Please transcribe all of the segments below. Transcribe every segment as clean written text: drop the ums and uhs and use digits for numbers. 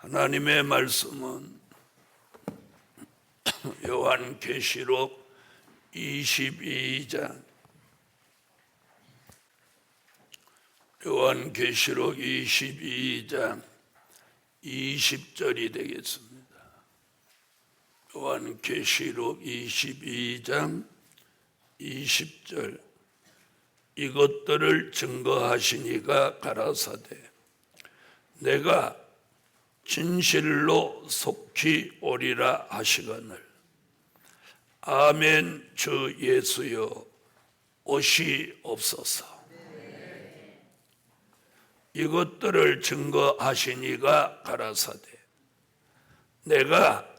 하나님의 말씀은 요한계시록 22장 요한계시록 22장 20절이 되겠습니다. 요한계시록 22장 20절 이것들을 증거하시니가 가라사대 내가 진실로 속히 오리라 하시거늘 아멘 주 예수여 오시옵소서. 이것들을 증거하시니가 가라사대 내가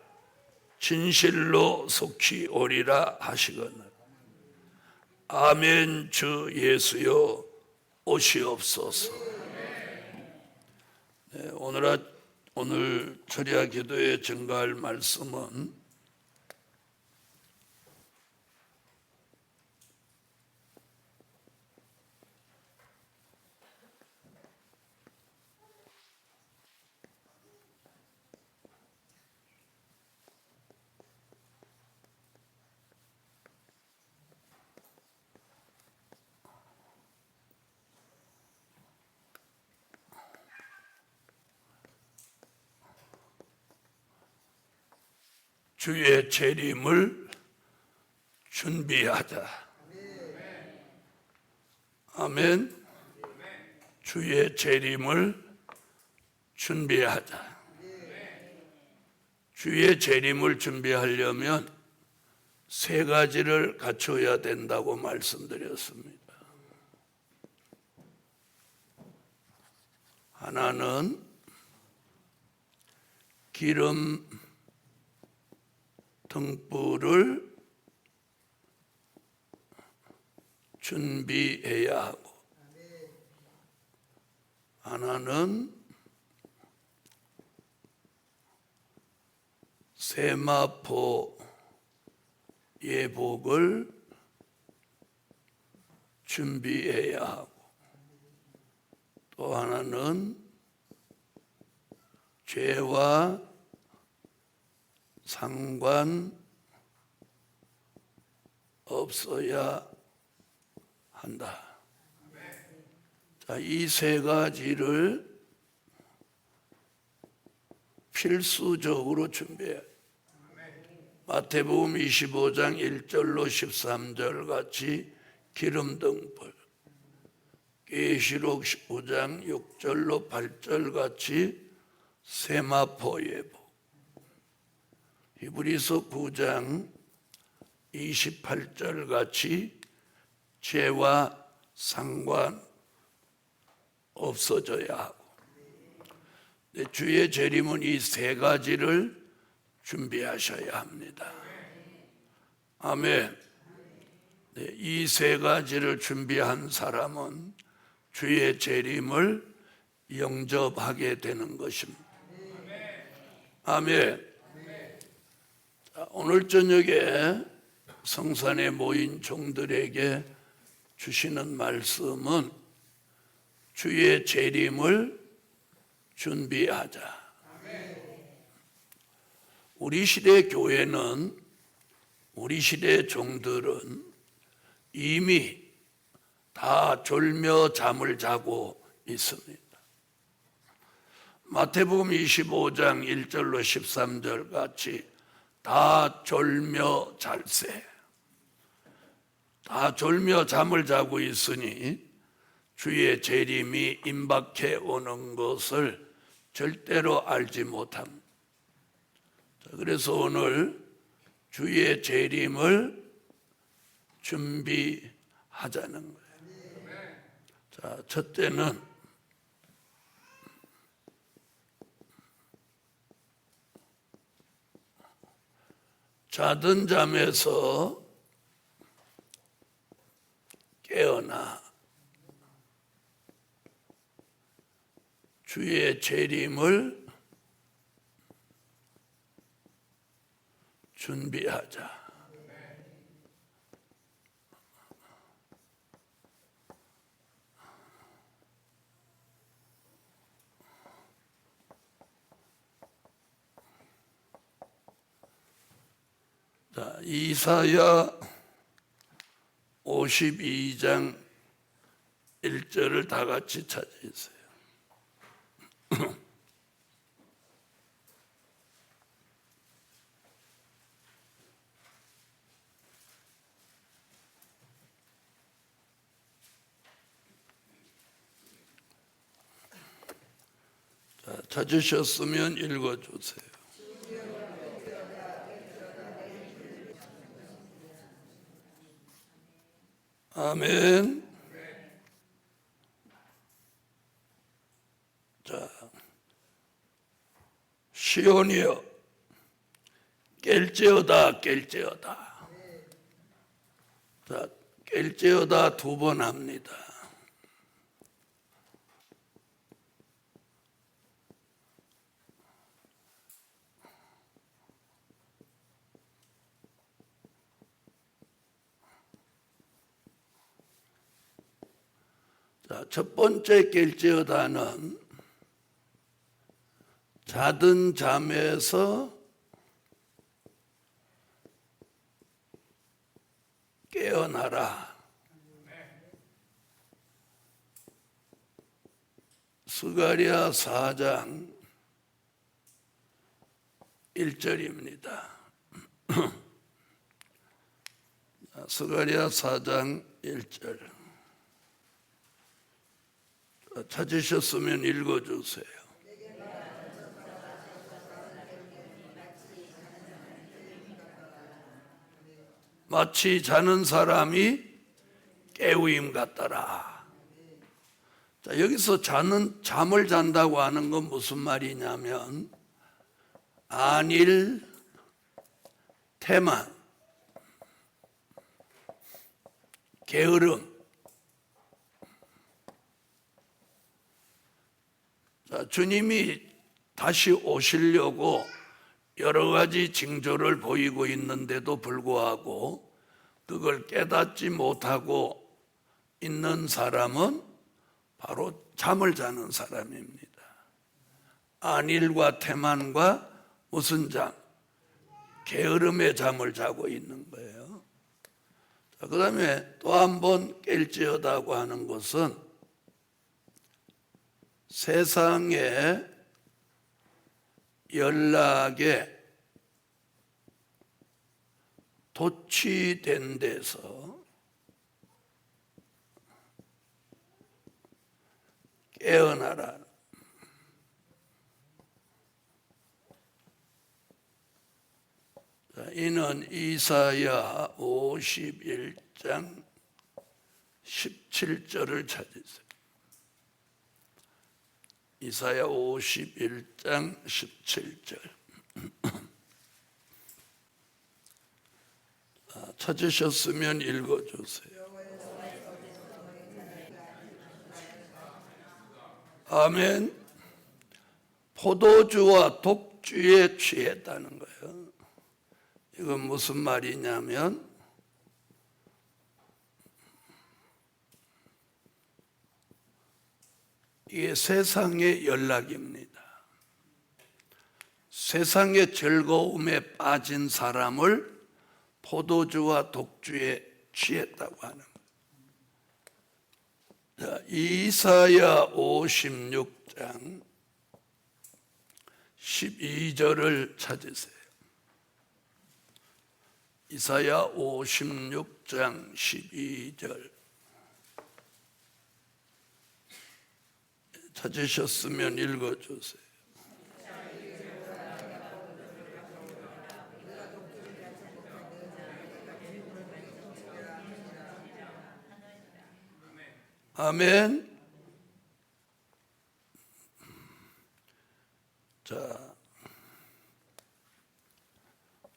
진실로 속히 오리라 하시거늘 아멘 주 예수여 오시옵소서. 네, 오늘 철야 기도에 증거할 말씀은 주의 재림을 준비하자. 아멘. 주의 재림을 준비하자. 주의 재림을 준비하려면 세 가지를 갖춰야 된다고 말씀드렸습니다. 하나는 기름 등불을 준비해야 하고, 하나는 세마포 예복을 준비해야 하고, 또 하나는 죄와 상관 없어야 한다. 자, 이 세 가지를 필수적으로 준비해. 마태복음 25장 1절로 13절 같이 기름등불, 계시록 15장 6절로 8절 같이 세마포 예복, 히브리서 9장 28절 같이 죄와 상관 없어져야 하고, 주의 재림은 이 세 가지를 준비하셔야 합니다. 아멘. 이 세 가지를 준비한 사람은 주의 재림을 영접하게 되는 것입니다. 아멘. 오늘 저녁에 성산에 모인 종들에게 주시는 말씀은 주의 재림을 준비하자. 우리 시대 교회는, 우리 시대 종들은 이미 다 졸며 잠을 자고 있습니다. 마태복음 25장 1절로 13절 같이 다 졸며 잘세, 다 졸며 잠을 자고 있으니 주의 재림이 임박해 오는 것을 절대로 알지 못합니다. 그래서 오늘 주의 재림을 준비하자는 거예요. 자, 첫째는 자던 잠에서 깨어나 주의 재림을 준비하자. 자, 이사야 52장 1절을 다 같이 찾으세요. 자, 찾으셨으면 읽어주세요. 아멘. 자, 시온이여 깰지어다 깰지어다. 자, 깰지어다 두 번 합니다. 자, 첫 번째 깰지어다는 자든 잠에서 깨어나라. 스가랴 4장 1절입니다. 스가랴 4장 1절 찾으셨으면 읽어주세요. 마치 자는 사람이 깨우임 같더라. 자, 여기서 잠을 잔다고 하는 건 무슨 말이냐면 안일, 태만, 게으름. 자, 주님이 다시 오시려고 여러 가지 징조를 보이고 있는데도 불구하고 그걸 깨닫지 못하고 있는 사람은 바로 잠을 자는 사람입니다. 안일과 태만과 무슨 잠? 게으름의 잠을 자고 있는 거예요. 자, 그 다음에 또 한 번 깰지어다고 하는 것은 세상의 연락에 도취된 데서 깨어나라. 자, 이는 이사야 51장 17절을 찾으세요. 이사야 51장 17절 찾으셨으면 읽어주세요. 아멘. 포도주와 독주에 취했다는 거예요. 이건 무슨 말이냐면 이게 세상의 연락입니다. 세상의 즐거움에 빠진 사람을 포도주와 독주에 취했다고 하는 거예요. 자, 이사야 56장 12절을 찾으세요. 이사야 56장 12절 찾으셨으면 읽어주세요. 아멘. 자,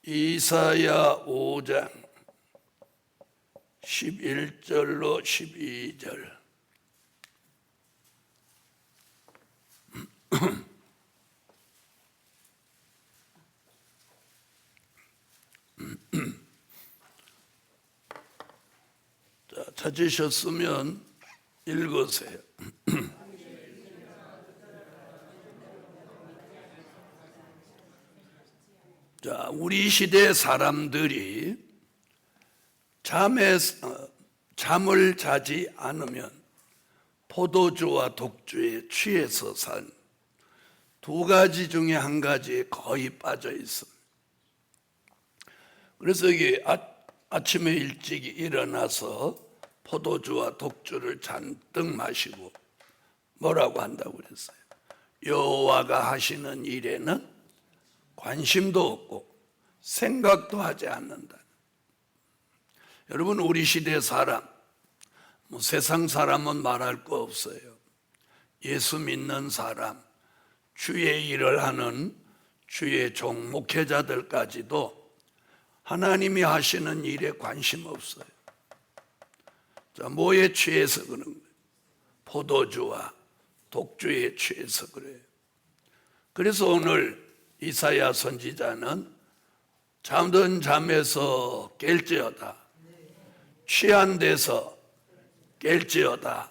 이사야 5장 11절로 12절 자, 찾으셨으면 읽으세요. 자, 우리 시대 사람들이 잠을 자지 않으면 포도주와 독주에 취해서 산 두 가지 중에 한 가지에 거의 빠져 있습니다. 그래서 이게 아침에 일찍 일어나서 포도주와 독주를 잔뜩 마시고 뭐라고 한다고 그랬어요? 여호와가 하시는 일에는 관심도 없고 생각도 하지 않는다. 여러분, 우리 시대 사람, 세상 사람은 말할 거 없어요. 예수 믿는 사람, 주의 일을 하는 주의 종 목회자들까지도 하나님이 하시는 일에 관심 없어요. 자, 뭐에 취해서 그런 거예요? 포도주와 독주에 취해서 그래요. 그래서 오늘 이사야 선지자는 잠든 잠에서 깰지어다, 취한 데서 깰지어다.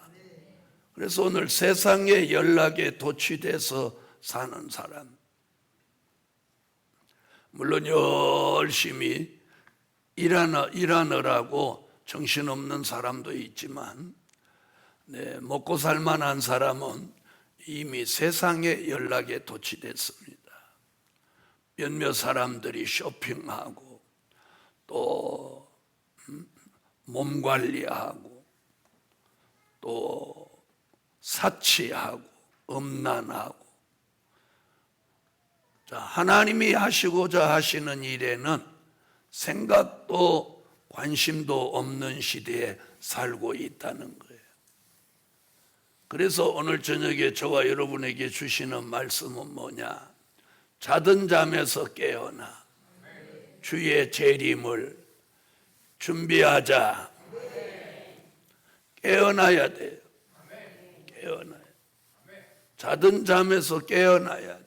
그래서 오늘 세상의 연락에 도취돼서 사는 사람, 물론 열심히 일하느라고 정신없는 사람도 있지만, 먹고 살만한 사람은 이미 세상의 연락에 도취됐습니다. 몇몇 사람들이 쇼핑하고 또 몸 관리하고 또 사치하고 음란하고, 자, 하나님이 하시고자 하시는 일에는 생각도 관심도 없는 시대에 살고 있다는 거예요. 그래서 오늘 저녁에 저와 여러분에게 주시는 말씀은 뭐냐? 자던 잠에서 깨어나 주의 재림을 준비하자. 깨어나야 돼요. 깨어나야 돼요. 자던 잠에서 깨어나야 돼요.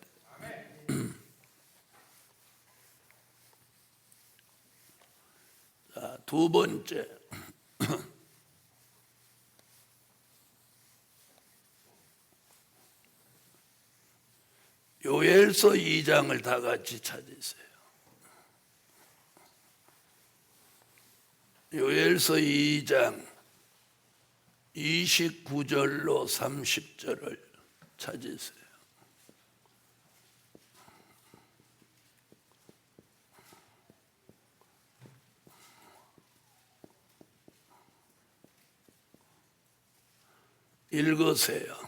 자, 두 번째, 요엘서 2장을 다 같이 찾으세요. 요엘서 2장 29절로 30절을 찾으세요. 읽으세요.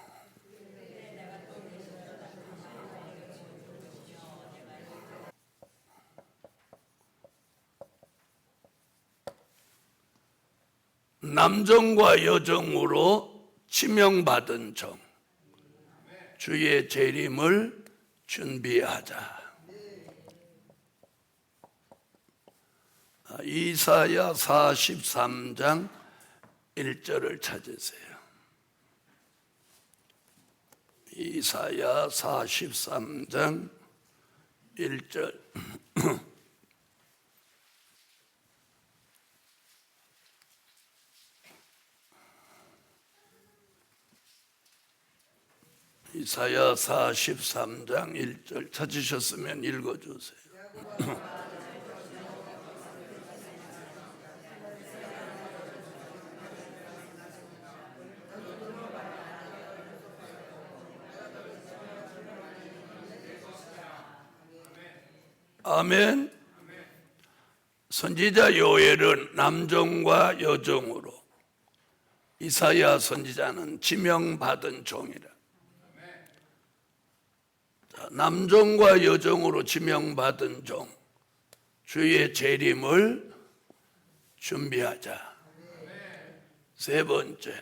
남정과 여정으로 지명받은 정, 주의 재림을 준비하자. 이사야 43장 1절을 찾으세요. 이사야 43장 1절. 이사야 43장 1절 찾으셨으면 읽어주세요. 아멘. 선지자 요엘은 남종과 여종으로, 이사야 선지자는 지명받은 종이라. 남종과 여종으로 지명받은 종, 주의 재림을 준비하자. 세 번째,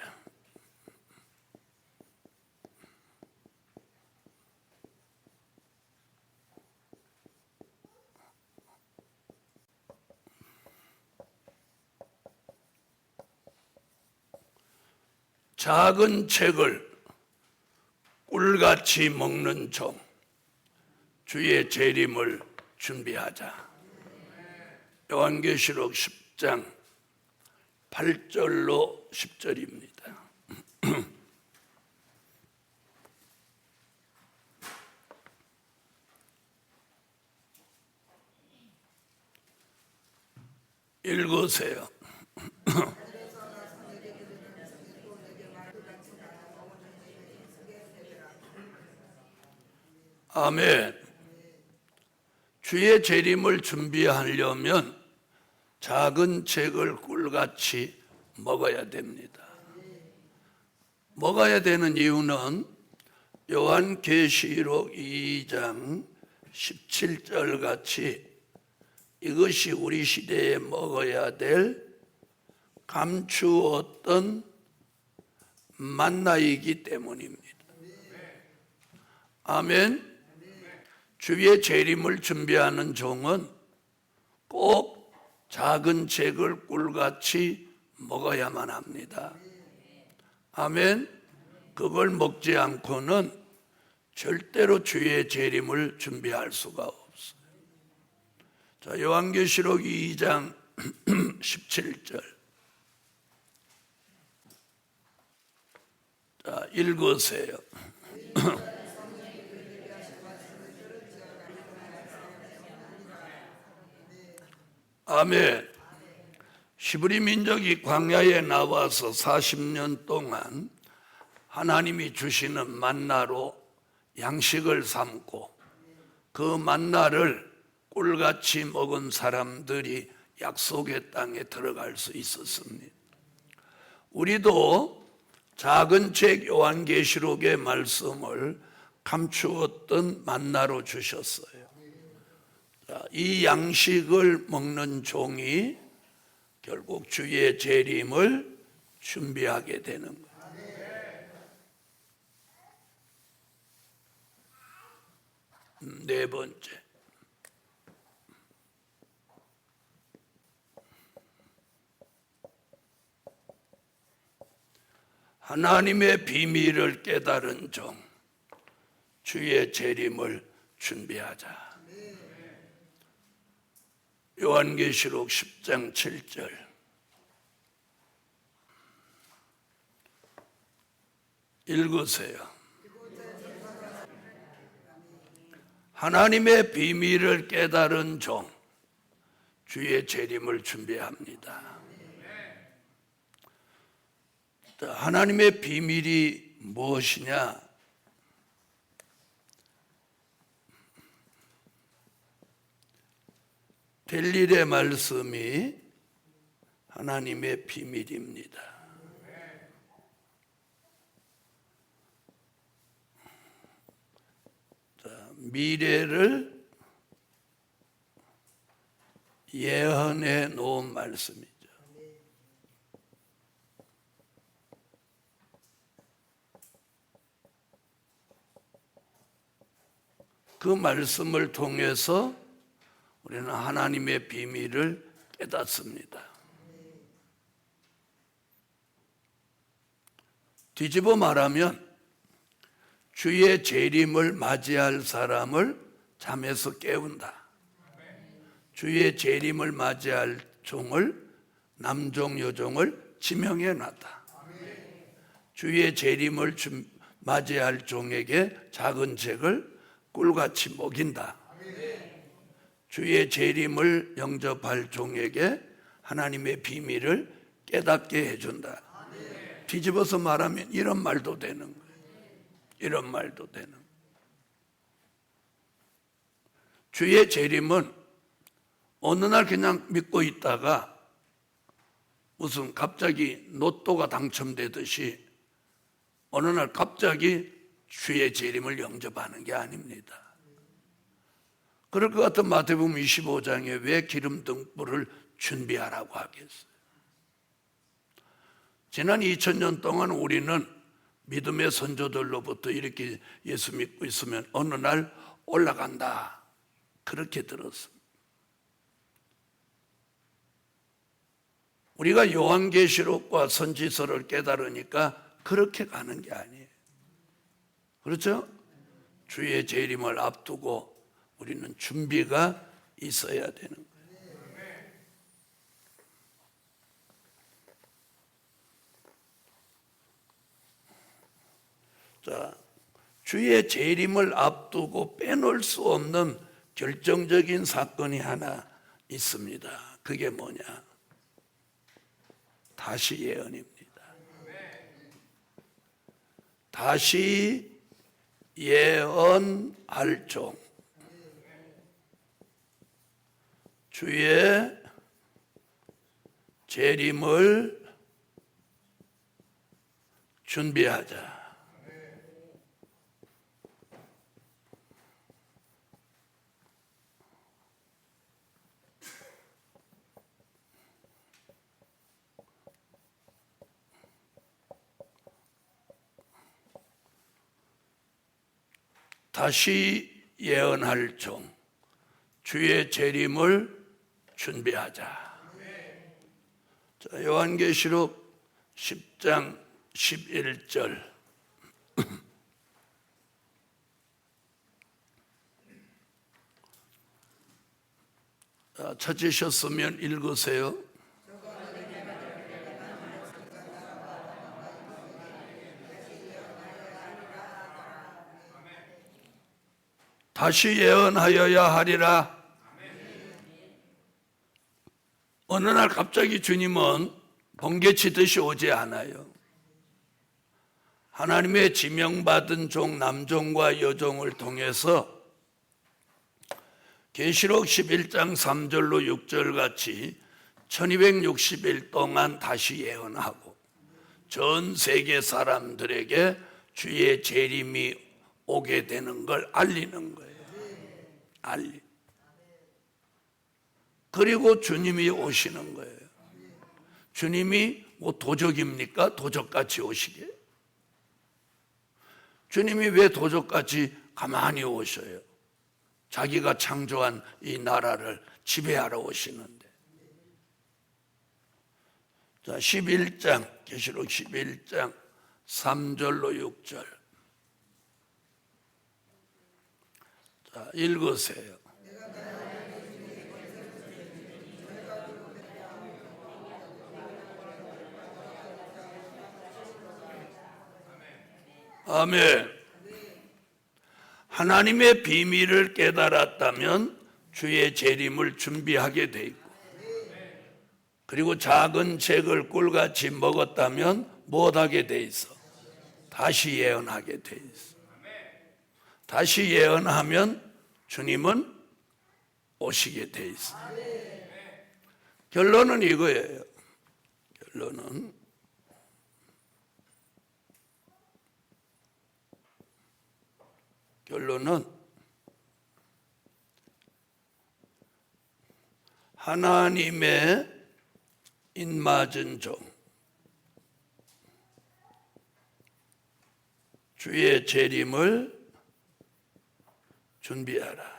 작은 책을 꿀같이 먹는 종, 주의 재림을 준비하자. 요한계시록 10장 8절로 10절입니다. 읽으세요. 아멘. 주의 재림을 준비하려면 작은 책을 꿀같이 먹어야 됩니다. 먹어야 되는 이유는 요한계시록 2장 17절 같이 이것이 우리 시대에 먹어야 될 감추었던 만나이기 때문입니다. 아멘. 주의 재림을 준비하는 종은 꼭 작은 책을 꿀같이 먹어야만 합니다. 아멘. 그걸 먹지 않고는 절대로 주의 재림을 준비할 수가 없어요. 자, 요한계시록 2장 17절. 자, 읽으세요. 아멘. 히브리 민족이 광야에 나와서 40년 동안 하나님이 주시는 만나로 양식을 삼고 그 만나를 꿀같이 먹은 사람들이 약속의 땅에 들어갈 수 있었습니다. 우리도 작은 책 요한계시록의 말씀을 감추었던 만나로 주셨어요. 이 양식을 먹는 종이 결국 주의 재림을 준비하게 되는 거예요. 네 번째, 하나님의 비밀을 깨달은 종, 주의 재림을 준비하자. 요한계시록 10장 7절. 읽으세요. 하나님의 비밀을 깨달은 종, 주의 재림을 준비합니다. 하나님의 비밀이 무엇이냐? 벨릴의 말씀이 하나님의 비밀입니다. 자, 미래를 예언해 놓은 말씀이죠. 그 말씀을 통해서 우리는 하나님의 비밀을 깨닫습니다. 뒤집어 말하면 주의 재림을 맞이할 사람을 잠에서 깨운다. 주의 재림을 맞이할 종을, 남종 여종을 지명해 놨다. 주의 재림을 맞이할 종에게 작은 책을 꿀같이 먹인다. 주의 재림을 영접할 종에게 하나님의 비밀을 깨닫게 해준다. 뒤집어서 말하면 이런 말도 되는 거예요. 이런 말도 되는 거예요. 주의 재림은 어느 날 그냥 믿고 있다가 무슨 갑자기 로또가 당첨되듯이 어느 날 갑자기 주의 재림을 영접하는 게 아닙니다. 그럴 것 같은 마태복음 25장에 왜 기름 등불을 준비하라고 하겠어요? 지난 2000년 동안 우리는 믿음의 선조들로부터 이렇게 예수 믿고 있으면 어느 날 올라간다, 그렇게 들었습니다. 우리가 요한계시록과 선지서를 깨달으니까 그렇게 가는 게 아니에요. 그렇죠? 주의 재림을 앞두고 우리는 준비가 있어야 되는 거예요. 자, 주의 재림을 앞두고 빼놓을 수 없는 결정적인 사건이 하나 있습니다. 그게 뭐냐? 다시 예언입니다. 다시 예언할 종, 주의 재림을 준비하자. 다시 예언할 종, 주의 재림을 준비하자. 자, 요한계시록 10장 11절. 찾으셨으면 읽으세요. 다시 예언하여야 하리라. 어느 날 갑자기 주님은 번개치듯이 오지 않아요. 하나님의 지명받은 종 남종과 여종을 통해서 계시록 11장 3절로 6절 같이 1260일 동안 다시 예언하고 전 세계 사람들에게 주의 재림이 오게 되는 걸 알리는 거예요. 그리고 주님이 오시는 거예요. 주님이 뭐 도적입니까? 도적같이 오시게? 주님이 왜 도적같이 가만히 오셔요? 자기가 창조한 이 나라를 지배하러 오시는데. 자, 11장, 계시록 11장 3절로 6절. 자, 읽으세요. 아멘. 하나님의 비밀을 깨달았다면 주의 재림을 준비하게 돼 있고, 그리고 작은 책을 꿀같이 먹었다면 못하게 돼 있어. 다시 예언하게 돼 있어. 다시 예언하면 주님은 오시게 돼 있어. 결론은 이거예요. 결론은 하나님의 인맞은 종, 주의 재림을 준비하라.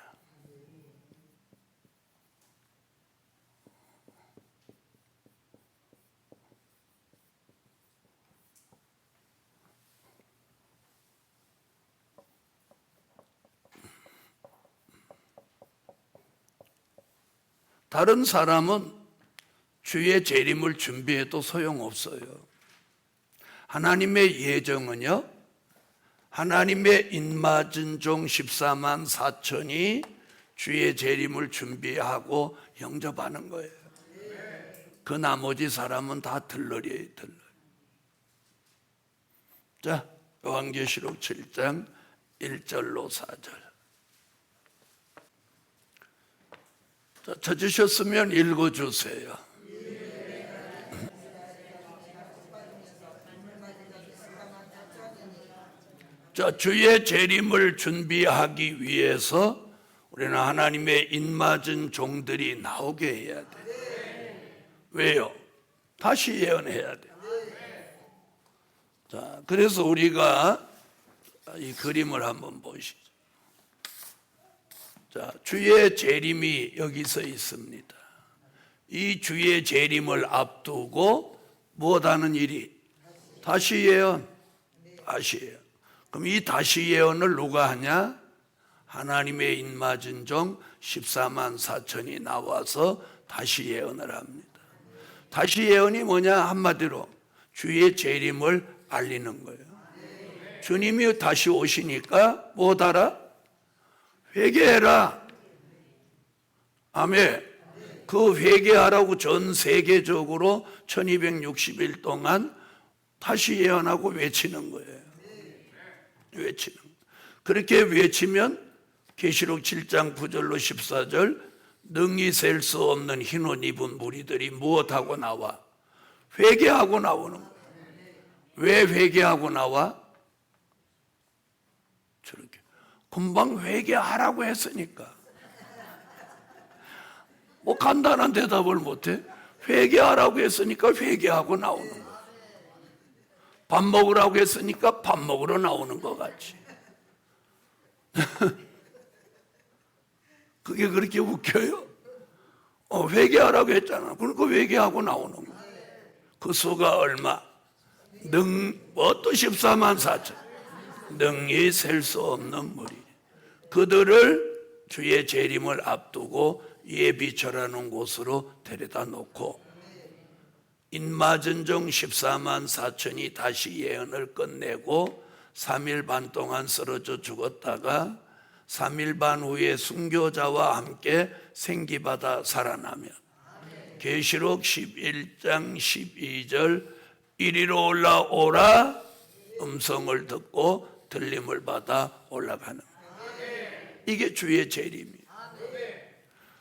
다른 사람은 주의 재림을 준비해도 소용없어요. 하나님의 예정은요, 하나님의 인맞은 종 14만 4천이 주의 재림을 준비하고 영접하는 거예요. 그 나머지 사람은 다 들러리예요, 들러리. 자, 요한계시록 7장 1절로 4절. 자, 찾으셨으면 읽어주세요. 자, 주의 재림을 준비하기 위해서 우리는 하나님의 인맞은 종들이 나오게 해야 돼. 왜요? 다시 예언해야 돼. 자, 그래서 우리가 이 그림을 한번 보시죠. 자, 주의 재림이 여기서 있습니다. 이 주의 재림을 앞두고 무엇하는 일이? 다시 예언. 다시 예언. 그럼 이 다시 예언을 누가 하냐? 하나님의 인맞은 종 14만 4천이 나와서 다시 예언을 합니다. 다시 예언이 뭐냐? 한마디로 주의 재림을 알리는 거예요. 주님이 다시 오시니까 뭐하라? 회개해라. 아멘. 그 회개하라고 전 세계적으로 1260일 동안 다시 예언하고 외치는 거예요. 외치는 거예요. 그렇게 외치면 계시록 7장 9절로 14절 능히 셀 수 없는 흰옷 입은 무리들이 무엇하고 나와? 회개하고 나오는 거예요. 왜 회개하고 나와? 저렇게 금방 회개하라고 했으니까. 뭐 간단한 대답을 못해? 회개하라고 했으니까 회개하고 나오는 거예요. 밥 먹으라고 했으니까 밥 먹으러 나오는 것 같이. 그게 그렇게 웃겨요? 회개하라고 했잖아. 그러니까 회개하고 나오는 거예요. 그 수가 얼마? 또 14만 4천. 능히 셀 수 없는 무리. 그들을 주의 재림을 앞두고 예비절하는 곳으로 데려다 놓고 인마전종 14만 4천이 다시 예언을 끝내고 3일 반 동안 쓰러져 죽었다가 3일 반 후에 순교자와 함께 생기받아 살아나면 계시록 11장 12절 이리로 올라오라 음성을 듣고 들림을 받아 올라가는 거예요. 이게 주의 재림이에요.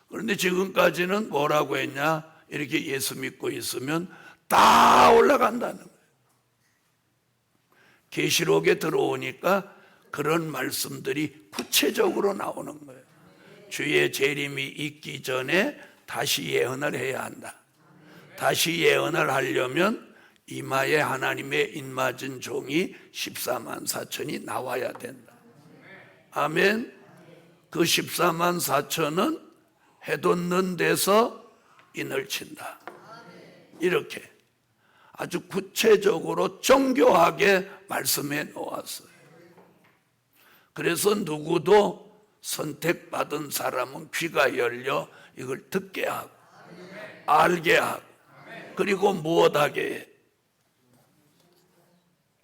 그런데 지금까지는 뭐라고 했냐? 이렇게 예수 믿고 있으면 다 올라간다는 거예요. 계시록에 들어오니까 그런 말씀들이 구체적으로 나오는 거예요. 주의 재림이 있기 전에 다시 예언을 해야 한다. 다시 예언을 하려면 이마에 하나님의 인맞은 종이 14만 4천이 나와야 된다. 아멘. 그 14만 4천은 해돋는 데서 인을 친다. 이렇게 아주 구체적으로 정교하게 말씀해 놓았어요. 그래서 누구도 선택받은 사람은 귀가 열려 이걸 듣게 하고 알게 하고 그리고 무엇하게 해?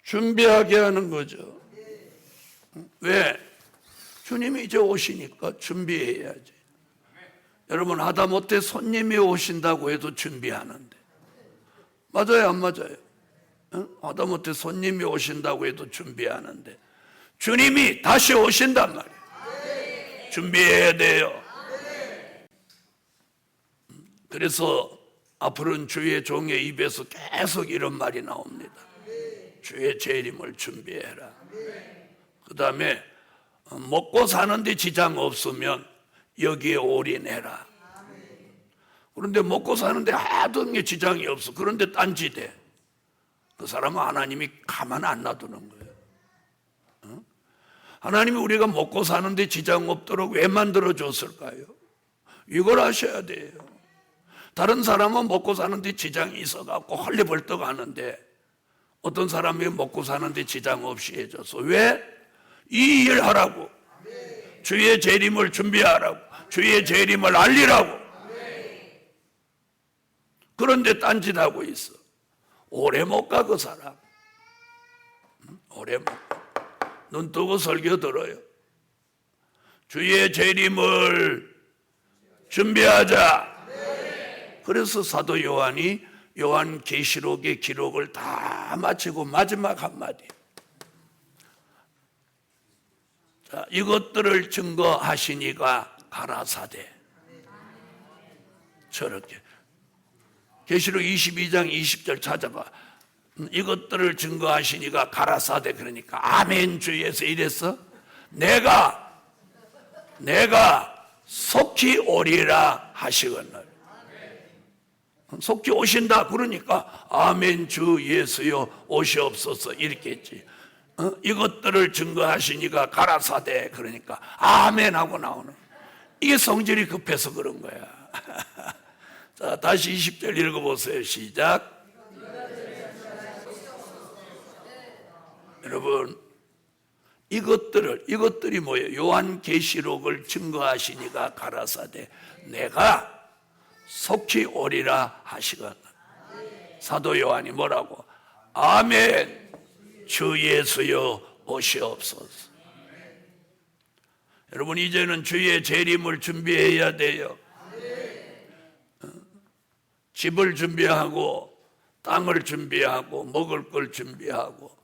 준비하게 하는 거죠. 왜? 주님이 이제 오시니까 준비해야지. 여러분 하다못해 손님이 오신다고 해도 준비하는데 맞아요 안 맞아요? 하다못해 손님이 오신다고 해도 준비하는데 주님이 다시 오신단 말이에요. 준비해야 돼요. 그래서 앞으로는 주의 종의 입에서 계속 이런 말이 나옵니다. 주의 재림을 준비해라. 그 다음에 먹고 사는데 지장 없으면 여기에 올인해라. 그런데 먹고 사는데 하도 지장이 없어. 그런데 딴짓해. 그 사람은 하나님이 가만 안 놔두는 거예요. 하나님이 우리가 먹고 사는데 지장 없도록 왜 만들어줬을까요? 이걸 아셔야 돼요. 다른 사람은 먹고 사는데 지장이 있어갖고 헐레벌떡 하는데 어떤 사람이 먹고 사는데 지장 없이 해줘서 왜? 이 일 하라고. 주의 재림을 준비하라고. 주의 재림을 알리라고. 그런데 딴짓하고 있어. 오래 못 가 그 사람. 오래 못 가. 눈 뜨고 설교 들어요. 주의 재림을 준비하자. 그래서 사도 요한이 요한계시록의 기록을 다 마치고 마지막 한마디. 자, 이것들을 증거하시니가 가라사대. 저렇게 계시록 22장 20절 찾아봐. 이것들을 증거하시니가 가라사대. 그러니까 아멘 주에서 이랬어. 내가 속히 오리라 하시거늘. 속히 오신다 그러니까 아멘 주 예수여 오시옵소서 이렇게 했지. 이것들을 증거하시니가 가라사대 그러니까 아멘 하고 나오는. 이게 성질이 급해서 그런 거야. 자, 다시 20절 읽어보세요. 시작. 여러분 이것들이 뭐예요? 요한계시록을 증거하시니가 가라사대 내가 속히 오리라 하시거든. 사도 요한이 뭐라고? 아멘 주 예수여 오시옵소서. 여러분 이제는 주의 재림을 준비해야 돼요. 집을 준비하고 땅을 준비하고 먹을 걸 준비하고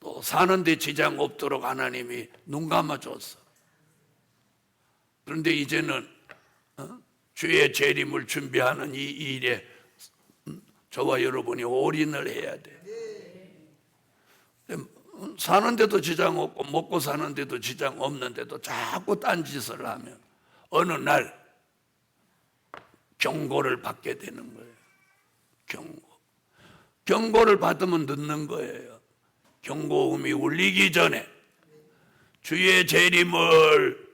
또 사는 데 지장 없도록 하나님이 눈 감아줬어. 그런데 이제는 주의 재림을 준비하는 이 일에 저와 여러분이 올인을 해야 돼. 사는 데도 지장 없고 먹고 사는 데도 지장 없는데도 자꾸 딴짓을 하면 어느 날 경고를 받게 되는 거예요. 경고를 받으면 늦는 거예요. 경고음이 울리기 전에 주의 재림을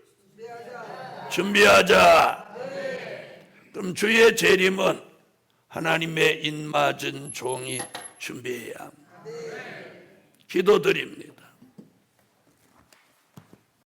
준비하자. 그럼 주의 재림은 하나님의 입맞은 종이 준비해야 합니다. 기도드립니다.